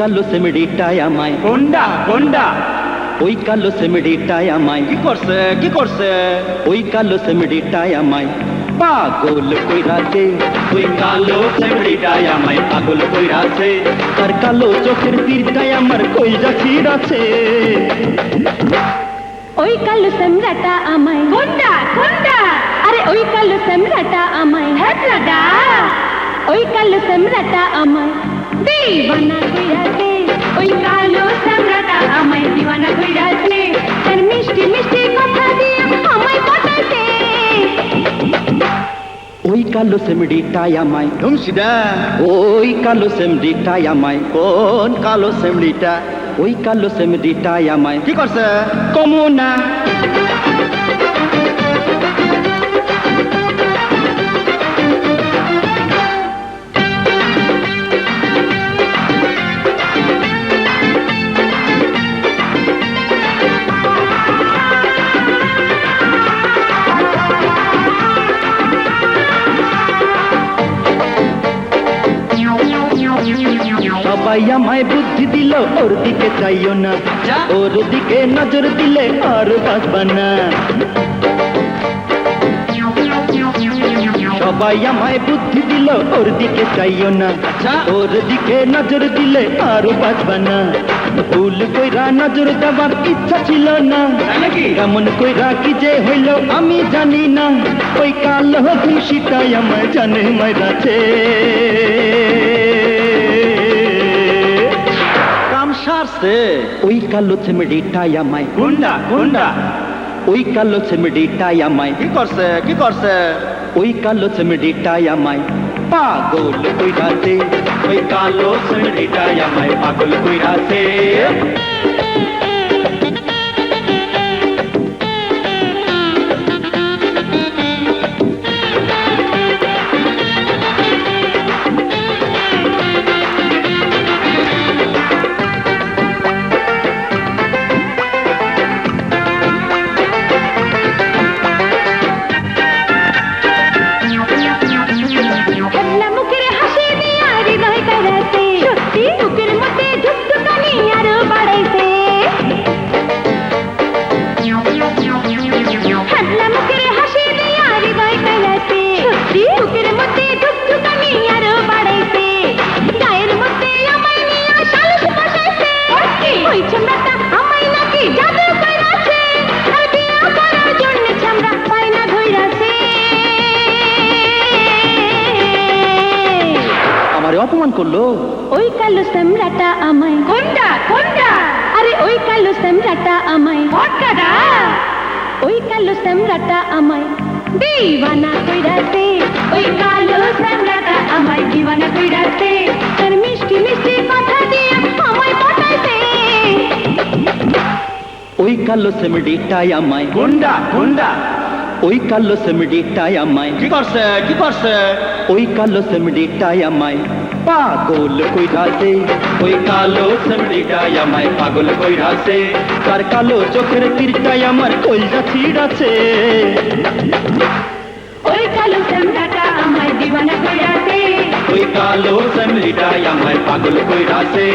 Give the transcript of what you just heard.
কালো সেমড়িটায় আমায় কোনটা কোনটা? ওই কালো সেমড়িটায় আমায় কি করছে কি করছে? ওই কালো সেমড়িটায় আমায় পাগল কইরাছে। ওই কালো সেমড়িটাই আমায় পাগল কইরাছে। তার কালো চোখের তীরটায় আমার কইরা ছিড়াছে। ওই কালো সেমরাটা আমায় কোনটা কোনটা? আরে ওই কালো সেমরাটা আমায় হ্যাঁ ওই কালো সেমরাটা আমায় দিওয়ানা কইরাছে। ওই কালো সামরাটা আমায় দিওয়ানা কইরাছে। তার মিষ্টি মিষ্টি কথা দিয়ে আমায় পটাইছে। ওই কালো সেমড়িটায় আমায় ধুমসিদা। ওই কালো সেমড়িটায় আমায় কোন কালো সেমড়িটা? ওই কালো সেমড়িটায় আমায় কি করছে? কমনা সবাই আমায় বুদ্ধি দিল ওর দিকে চাইও না, ওর দিকে নজর দিলে আর বাঁচবা না। সবাই আমায় বুদ্ধি দিল ওর দিকে চাইও না, ওর দিকে নজর দিলে আর বাঁচবা না। ভুল কইরা নজর দেওয়ার ইচ্ছা ছিল না, কেমন কইরা কি যে হইল আমি জানি না। ওই কালো খুশিটাই আমায় জানে মাইরাছে। কাম সারছে। ওই কালো ছেমড়িটাই আমায় কোনটা কোনটা? ওই কালো ছেমড়িটাই আমায় কি করছে কি করছে? ওই কালো ছেমড়িটাই আমায় পাগল কইরাছে। ওই কালো সেমড়িটাই আমায় পাগল কইরাছে। হ্যাবলা মুখের হাসি দিয়া হৃদয় কাড়াছে। সত্যি বুকের মধ্যে ধুকধুকানি আরো বাড়াইছে। হ্যাবলা মুখের হাসি দিয়া হৃদয় কাড়াছে। সত্যি বুকের মধ্যে ধুকধুকানি আরো বাড়াইছে। গায়ের মধ্যে আমায় নিয়া সালিশ বসাইছে। ওই ছেমরাটা আমায় নাকি জাদু কইরাছে। আর বিয়া করার জন্য ছেমরা পায়না ধইরাছে। আমারে অপমান করলো। ওই কালো সেমরাটা আমায় কোনটা কোনটা? আরে ওই কালো সেমরাটা আমায় ভটকাটা। ওই কালো সেমরাটা আমায় দিওয়ানা কইরাছে। ওই কালো সামরাটা আমায় দিওয়ানা কইরাছে। তার মিষ্টি মিষ্টি কথা দিয়ে আমায় পটাইছে। ওই কালো সেমড়িটাই আমায় কোনটা কোনটা? ওই কালো সেমড়িটাই আমায় কি করছে কি করছে? ওই কালো সেমড়িটাই আমায় পাগল কইরাছে। ওই কালো সেমড়িটাই আমায় পাগল কইরাছে। তার কালো চোখের তীরটাই আমার কইরা ছিড়াছে। ওই কালো সামরাটা আমায় দিওয়ানা কইরাছে। ওই কালো সেমড়িটাই আমায় পাগল কইরাছে।